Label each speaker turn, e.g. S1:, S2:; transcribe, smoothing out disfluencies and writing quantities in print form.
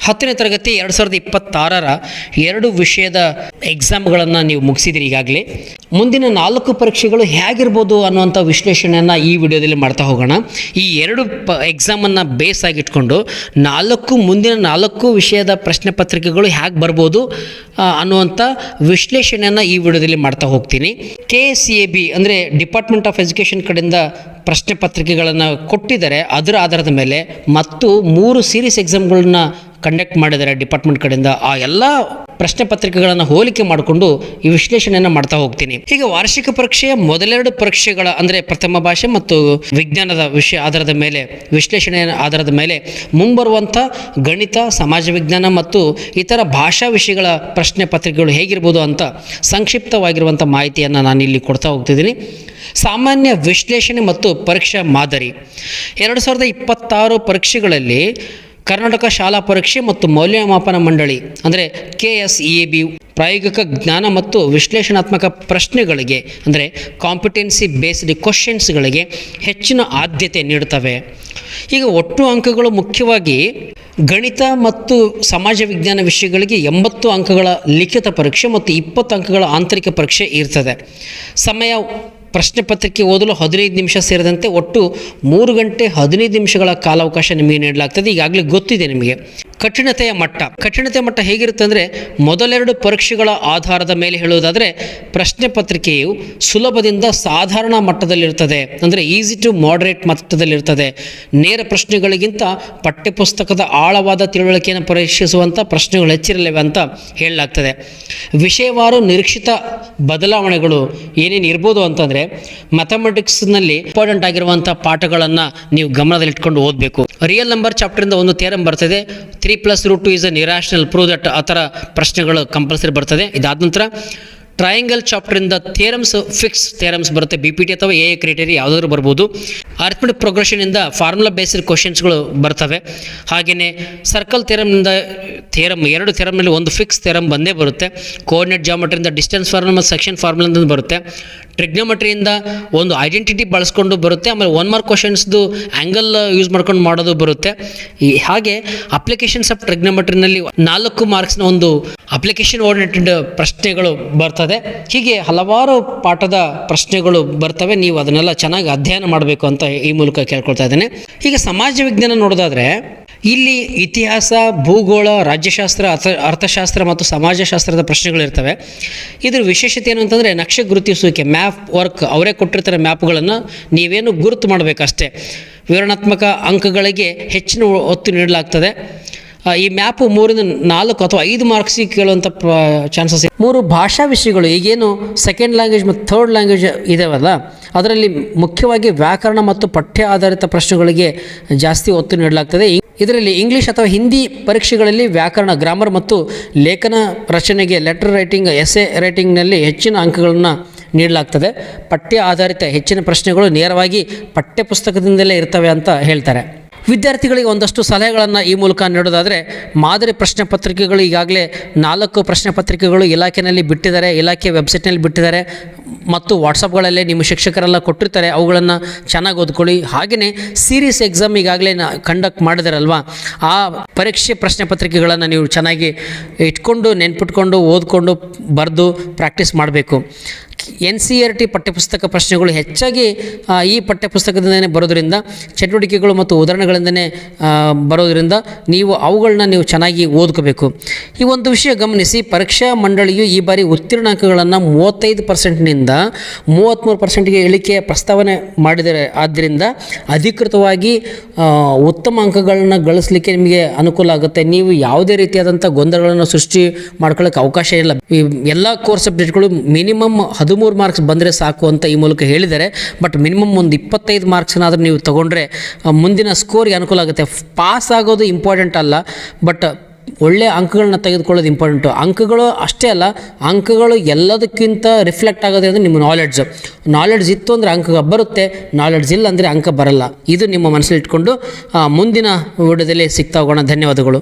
S1: 10ನೇ ತರಗತಿ 2026ರ 2 ವಿಷಯದ ಎಕ್ಸಾಮ್ಗಳನ್ನು ನೀವು ಮುಗಿಸಿದಿರಿ ಈಗಾಗಲೇ. ಮುಂದಿನ 4 ಪರೀಕ್ಷೆಗಳು ಹೇಗಿರ್ಬೋದು ಅನ್ನುವಂಥ ವಿಶ್ಲೇಷಣೆಯನ್ನು ಈ ವಿಡಿಯೋದಲ್ಲಿ ಮಾಡ್ತಾ ಹೋಗೋಣ. ಈ 2 ಎಕ್ಸಾಮನ್ನು ಬೇಸ್ ಆಗಿಟ್ಕೊಂಡು ಮುಂದಿನ 4 ವಿಷಯದ ಪ್ರಶ್ನೆ ಪತ್ರಿಕೆಗಳು ಹೇಗೆ ಬರ್ಬೋದು ಅನ್ನುವಂಥ ವಿಶ್ಲೇಷಣೆಯನ್ನು ಈ ವಿಡಿಯೋದಲ್ಲಿ ಮಾಡ್ತಾ ಹೋಗ್ತೀನಿ. KCAB ಅಂದರೆ ಡಿಪಾರ್ಟ್ಮೆಂಟ್ ಆಫ್ ಎಜುಕೇಷನ್ ಕಡೆಯಿಂದ ಪ್ರಶ್ನೆ ಪತ್ರಿಕೆಗಳನ್ನು ಕೊಟ್ಟಿದ್ದಾರೆ. ಅದರ ಆಧಾರದ ಮೇಲೆ ಮತ್ತು 3 ಸೀರೀಸ್ ಎಕ್ಸಾಮ್ಗಳನ್ನ ಕಂಡಕ್ಟ್ ಮಾಡಿದ್ದಾರೆ ಡಿಪಾರ್ಟ್ಮೆಂಟ್ ಕಡೆಯಿಂದ. ಆ ಎಲ್ಲ ಪ್ರಶ್ನೆ ಪತ್ರಿಕೆಗಳನ್ನು ಹೋಲಿಕೆ ಮಾಡಿಕೊಂಡು ಈ ವಿಶ್ಲೇಷಣೆಯನ್ನು ಮಾಡ್ತಾ ಹೋಗ್ತೀನಿ. ಈಗ ವಾರ್ಷಿಕ ಪರೀಕ್ಷೆಯ ಮೊದಲೆರಡು ಪರೀಕ್ಷೆಗಳ ಅಂದರೆ ಪ್ರಥಮ ಭಾಷೆ ಮತ್ತು ವಿಜ್ಞಾನದ ವಿಷಯ ಆಧಾರದ ಮೇಲೆ ವಿಶ್ಲೇಷಣೆಯ ಆಧಾರದ ಮೇಲೆ ಮುಂಬರುವಂಥ ಗಣಿತ, ಸಮಾಜ ವಿಜ್ಞಾನ ಮತ್ತು ಇತರ ಭಾಷಾ ವಿಷಯಗಳ ಪ್ರಶ್ನೆ ಪತ್ರಿಕೆಗಳು ಹೇಗಿರ್ಬೋದು ಅಂತ ಸಂಕ್ಷಿಪ್ತವಾಗಿರುವಂಥ ಮಾಹಿತಿಯನ್ನು ನಾನು ಇಲ್ಲಿ ಕೊಡ್ತಾ ಹೋಗ್ತಿದ್ದೀನಿ. ಸಾಮಾನ್ಯ ವಿಶ್ಲೇಷಣೆ ಮತ್ತು ಪರೀಕ್ಷಾ ಮಾದರಿ 2026 ಪರೀಕ್ಷೆಗಳಲ್ಲಿ ಕರ್ನಾಟಕ ಶಾಲಾ ಪರೀಕ್ಷೆ ಮತ್ತು ಮೌಲ್ಯಮಾಪನ ಮಂಡಳಿ ಅಂದರೆ KSEAB ಪ್ರಾಯೋಗಿಕ ಜ್ಞಾನ ಮತ್ತು ವಿಶ್ಲೇಷಣಾತ್ಮಕ ಪ್ರಶ್ನೆಗಳಿಗೆ ಅಂದರೆ ಕಾಂಪಿಟೆನ್ಸಿ ಬೇಸ್ಡ್ ಕ್ವಶನ್ಸ್ಗಳಿಗೆ ಹೆಚ್ಚಿನ ಆದ್ಯತೆ ನೀಡುತ್ತವೆ. ಈಗ ಒಟ್ಟು ಅಂಕಗಳು ಮುಖ್ಯವಾಗಿ ಗಣಿತ ಮತ್ತು ಸಮಾಜ ವಿಜ್ಞಾನ ವಿಷಯಗಳಿಗೆ 80 ಅಂಕಗಳ ಲಿಖಿತ ಪರೀಕ್ಷೆ ಮತ್ತು 20 ಅಂಕಗಳ ಆಂತರಿಕ ಪರೀಕ್ಷೆ ಇರ್ತದೆ. ಸಮಯ ಪ್ರಶ್ನೆ ಪತ್ರಿಕೆ ಓದಲು 15 ನಿಮಿಷ ಸೇರಿದಂತೆ ಒಟ್ಟು 3 ಗಂಟೆ 15 ನಿಮಿಷಗಳ ಕಾಲಾವಕಾಶ ನಿಮಗೆ ನೀಡಲಾಗ್ತದೆ. ಈಗಾಗಲೇ ಗೊತ್ತಿದೆ ನಿಮಗೆ. ಕಠಿಣತೆಯ ಮಟ್ಟ ಹೇಗಿರುತ್ತೆ ಅಂದರೆ ಮೊದಲೆರಡು ಪರೀಕ್ಷೆಗಳ ಆಧಾರದ ಮೇಲೆ ಹೇಳುವುದಾದರೆ ಪ್ರಶ್ನೆ ಪತ್ರಿಕೆಯು ಸುಲಭದಿಂದ ಸಾಧಾರಣ ಮಟ್ಟದಲ್ಲಿರ್ತದೆ, ಅಂದರೆ ಈಸಿ ಟು ಮಾಡರೇಟ್ ಮಟ್ಟದಲ್ಲಿರ್ತದೆ. ನೇರ ಪ್ರಶ್ನೆಗಳಿಗಿಂತ ಪಠ್ಯಪುಸ್ತಕದ ಆಳವಾದ ತಿಳುವಳಿಕೆಯನ್ನು ಪರೀಕ್ಷಿಸುವಂಥ ಪ್ರಶ್ನೆಗಳು ಹೆಚ್ಚಿರಲಿವೆ ಅಂತ ಹೇಳಲಾಗ್ತದೆ. ವಿಷಯವಾರು ನಿರೀಕ್ಷಿತ ಬದಲಾವಣೆಗಳು ಏನೇನು ಇರ್ಬೋದು ಅಂತಂದರೆ ಮ್ಯಾಥಮೆಟಿಕ್ಸ್ನಲ್ಲಿ ಇಂಪಾರ್ಟೆಂಟ್ ಆಗಿರುವಂಥ ಪಾಠಗಳನ್ನು ನೀವು ಗಮನದಲ್ಲಿಟ್ಕೊಂಡು ಓದಬೇಕು. ರಿಯಲ್ ನಂಬರ್ ಚಾಪ್ಟರಿಂದ ಒಂದು ಥಿಯರಮ್ ಬರ್ತದೆ. 3+√2 is an irrational prove that ಆ ಥರ ಪ್ರಶ್ನೆಗಳು ಕಂಪಲ್ಸರಿ ಬರ್ತದೆ. ಇದಾದ ನಂತರ ಟ್ರಯಾಂಗಲ್ ಚಾಪ್ಟರಿಂದ ಫಿಕ್ಸ್ ಥಿಯರಮ್ಸ್ ಬರುತ್ತೆ. BPT ಅಥವಾ AA ಕ್ರೈಟೇರಿಯಾ ಯಾವುದಾದ್ರೂ ಬರ್ಬೋದು. ಅರಿಥಮೆಟಿಕ್ ಪ್ರೋಗ್ರೆಷನಿಂದ ಫಾರ್ಮುಲಾ ಬೇಸ್ಡ್ ಕ್ವಶನ್ಸ್ಗಳು ಬರ್ತವೆ. ಹಾಗೆಯೇ ಸರ್ಕಲ್ ಥಿಯರಮ್ನಿಂದ 2 ಥಿಯರಮ್ನಲ್ಲಿ ಒಂದು ಫಿಕ್ಸ್ ಥಿಯರಮ್ ಬಂದೇ ಬರುತ್ತೆ. ಕೋಆರ್ಡಿನೇಟ್ ಜಾಮೆಟ್ರಿಯಿಂದ ಡಿಸ್ಟೆನ್ಸ್ ಫಾರ್ಮುಲಾ ಮತ್ತು ಸೆಕ್ಷನ್ ಫಾರ್ಮುಲಾದಿಂದ ಬರುತ್ತೆ. ಟ್ರಿಗ್ನೋಮೆಟ್ರಿಯಿಂದ ಒಂದು ಐಡೆಂಟಿಟಿ ಬಳಸ್ಕೊಂಡು ಬರುತ್ತೆ. ಆಮೇಲೆ 1 ಮಾರ್ಕ್ ಕ್ವಶನ್ಸ್ದು ಆ್ಯಂಗಲ್ ಯೂಸ್ ಮಾಡ್ಕೊಂಡು ಮಾಡೋದು ಬರುತ್ತೆ. ಹಾಗೆ ಅಪ್ಲಿಕೇಶನ್ಸ್ ಆಫ್ ಟ್ರಿಗ್ನೋಮೆಟ್ರಿನಲ್ಲಿ 4 ಮಾರ್ಕ್ಸ್ನ ಒಂದು ಅಪ್ಲಿಕೇಶನ್ ಓರಿಯೆಂಟೆಡ್ ಪ್ರಶ್ನೆಗಳು ಬರ್ತದೆ. ಹೀಗೆ ಹಲವಾರು ಪಾಠದ ಪ್ರಶ್ನೆಗಳು ಬರ್ತವೆ. ನೀವು ಅದನ್ನೆಲ್ಲ ಚೆನ್ನಾಗಿ ಅಧ್ಯಯನ ಮಾಡಬೇಕು ಅಂತ ಈ ಮೂಲಕ ಕೇಳ್ಕೊಳ್ತಾ ಇದ್ದೇನೆ. ಈಗ ಸಮಾಜ ವಿಜ್ಞಾನ ನೋಡೋದಾದರೆ ಇಲ್ಲಿ ಇತಿಹಾಸ, ಭೂಗೋಳ, ರಾಜ್ಯಶಾಸ್ತ್ರ, ಅರ್ಥಶಾಸ್ತ್ರ ಮತ್ತು ಸಮಾಜಶಾಸ್ತ್ರದ ಪ್ರಶ್ನೆಗಳಿರ್ತವೆ. ಇದರ ವಿಶೇಷತೆ ಏನು ಅಂತಂದರೆ ನಕ್ಷೆ ಗುರುತಿಸುವಿಕೆ, ಮ್ಯಾಪ್ ವರ್ಕ್. ಅವರೇ ಕೊಟ್ಟಿರ್ತಾರೆ ಮ್ಯಾಪ್ಗಳನ್ನು, ನೀವೇನು ಗುರುತು ಮಾಡಬೇಕಷ್ಟೇ. ವಿವರಣಾತ್ಮಕ ಅಂಕಗಳಿಗೆ ಹೆಚ್ಚಿನ ಒತ್ತು ನೀಡಲಾಗ್ತದೆ. ಈ ಮ್ಯಾಪು 3ರಿಂದ 4 ಅಥವಾ 5 ಮಾರ್ಕ್ಸಿಗೆ ಕೇಳುವಂಥ ಚಾನ್ಸಸ್. 3 ಭಾಷಾ ವಿಷಯಗಳು ಈಗೇನು ಸೆಕೆಂಡ್ ಲ್ಯಾಂಗ್ವೇಜ್ ಮತ್ತು ಥರ್ಡ್ ಲ್ಯಾಂಗ್ವೇಜ್ ಇದಾವಲ್ಲ, ಅದರಲ್ಲಿ ಮುಖ್ಯವಾಗಿ ವ್ಯಾಕರಣ ಮತ್ತು ಪಠ್ಯ ಆಧಾರಿತ ಪ್ರಶ್ನೆಗಳಿಗೆ ಜಾಸ್ತಿ ಒತ್ತು ನೀಡಲಾಗ್ತದೆ. ಇದರಲ್ಲಿ ಇಂಗ್ಲೀಷ್ ಅಥವಾ ಹಿಂದಿ ಪರೀಕ್ಷೆಗಳಲ್ಲಿ ವ್ಯಾಕರಣ, ಗ್ರಾಮರ್ ಮತ್ತು ಲೇಖನ ರಚನೆಗೆ ಲೆಟರ್ ರೈಟಿಂಗ್, ಎಸ್ಸೆ ರೈಟಿಂಗ್ನಲ್ಲಿ ಹೆಚ್ಚಿನ ಅಂಕಗಳನ್ನು ನೀಡಲಾಗ್ತದೆ. ಪಠ್ಯ ಆಧಾರಿತ ಹೆಚ್ಚಿನ ಪ್ರಶ್ನೆಗಳು ನೇರವಾಗಿ ಪಠ್ಯಪುಸ್ತಕದಿಂದಲೇ ಇರ್ತವೆ ಅಂತ ಹೇಳ್ತಾರೆ. ವಿದ್ಯಾರ್ಥಿಗಳಿಗೆ ಒಂದಷ್ಟು ಸಲಹೆಗಳನ್ನು ಈ ಮೂಲಕ ನೀಡೋದಾದರೆ ಮಾದರಿ ಪ್ರಶ್ನೆ ಪತ್ರಿಕೆಗಳು ಈಗಾಗಲೇ 4 ಪ್ರಶ್ನೆ ಪತ್ರಿಕೆಗಳು ಇಲಾಖೆಯಲ್ಲಿ ಬಿಟ್ಟಿದ್ದಾರೆ, ಇಲಾಖೆ ವೆಬ್ಸೈಟ್ನಲ್ಲಿ ಬಿಟ್ಟಿದ್ದಾರೆ ಮತ್ತು ವಾಟ್ಸಪ್ಗಳಲ್ಲೇ ನಿಮ್ಮ ಶಿಕ್ಷಕರೆಲ್ಲ ಕೊಟ್ಟಿರ್ತಾರೆ. ಅವುಗಳನ್ನು ಚೆನ್ನಾಗಿ ಓದ್ಕೊಳ್ಳಿ. ಹಾಗೆಯೇ ಸೀರೀಸ್ ಎಕ್ಸಾಮ್ ಈಗಾಗಲೇ ಕಂಡಕ್ಟ್ ಮಾಡಿದಾರಲ್ವ, ಆ ಪರೀಕ್ಷೆ ಪ್ರಶ್ನೆ ಪತ್ರಿಕೆಗಳನ್ನು ನೀವು ಚೆನ್ನಾಗಿ ಇಟ್ಕೊಂಡು ನೆನ್ಪಿಟ್ಕೊಂಡು ಓದ್ಕೊಂಡು ಬರೆದು ಪ್ರಾಕ್ಟೀಸ್ ಮಾಡಬೇಕು. NCERT ಪಠ್ಯಪುಸ್ತಕ ಪ್ರಶ್ನೆಗಳು ಹೆಚ್ಚಾಗಿ ಈ ಪಠ್ಯಪುಸ್ತಕದಿಂದಲೇ ಬರೋದರಿಂದ, ಚಟುವಟಿಕೆಗಳು ಮತ್ತು ಉದಾಹರಣೆಗಳಿಂದಲೇ ಬರೋದರಿಂದ ಅವುಗಳನ್ನ ನೀವು ಚೆನ್ನಾಗಿ ಓದ್ಕೋಬೇಕು. ಈ ಒಂದು ವಿಷಯ ಗಮನಿಸಿ, ಪರೀಕ್ಷಾ ಮಂಡಳಿಯು ಈ ಬಾರಿ ಉತ್ತೀರ್ಣಾಂಕಗಳನ್ನು 35%ನಿಂದ 33%ಗೆ ಇಳಿಕೆಯ ಪ್ರಸ್ತಾವನೆ ಮಾಡಿದರೆ. ಆದ್ದರಿಂದ ಅಧಿಕೃತವಾಗಿ ಉತ್ತಮ ಅಂಕಗಳನ್ನು ಗಳಿಸಲಿಕ್ಕೆ ನಿಮಗೆ ಅನುಕೂಲ ಆಗುತ್ತೆ. ನೀವು ಯಾವುದೇ ರೀತಿಯಾದಂಥ ಗೊಂದಲಗಳನ್ನು ಸೃಷ್ಟಿ ಮಾಡ್ಕೊಳ್ಳೋಕ್ಕೆ ಅವಕಾಶ ಇಲ್ಲ. ಎಲ್ಲ ಕೋರ್ಸ್ ಸಬ್ಜೆಕ್ಟ್ಗಳು ಮಿನಿಮಮ್ 13 ಮಾರ್ಕ್ಸ್ ಬಂದರೆ ಸಾಕು ಅಂತ ಈ ಮೂಲಕ ಹೇಳಿದ್ದಾರೆ. ಬಟ್ ಮಿನಿಮಮ್ ಒಂದು 25 ಮಾರ್ಕ್ಸ್ನಾದರೂ ನೀವು ತೊಗೊಂಡ್ರೆ ಮುಂದಿನ ಸ್ಕೋರ್ಗೆ ಅನುಕೂಲ ಆಗುತ್ತೆ. ಪಾಸ್ ಆಗೋದು ಇಂಪಾರ್ಟೆಂಟ್ ಅಲ್ಲ, ಬಟ್ ಒಳ್ಳೆಯ ಅಂಕಗಳನ್ನ ತೆಗೆದುಕೊಳ್ಳೋದು ಇಂಪಾರ್ಟೆಂಟು. ಅಂಕಗಳು ಅಷ್ಟೇ ಅಲ್ಲ, ಅಂಕಗಳು ಎಲ್ಲದಕ್ಕಿಂತ ರಿಫ್ಲೆಕ್ಟ್ ಆಗೋದೇ ಅಂದರೆ ನಿಮ್ಮ ನಾಲೆಡ್ಜ್ ಇತ್ತು ಅಂದರೆ ಅಂಕ ಬರುತ್ತೆ, ನಾಲೆಡ್ಜ್ ಇಲ್ಲ ಅಂದರೆ ಅಂಕ ಬರಲ್ಲ. ಇದು ನಿಮ್ಮ ಮನಸ್ಸಲ್ಲಿ ಇಟ್ಕೊಂಡು ಮುಂದಿನ ವಿಡಿಯೋದಲ್ಲಿ ಸಿಗ್ತಾ ಹೋಗೋಣ. ಧನ್ಯವಾದಗಳು.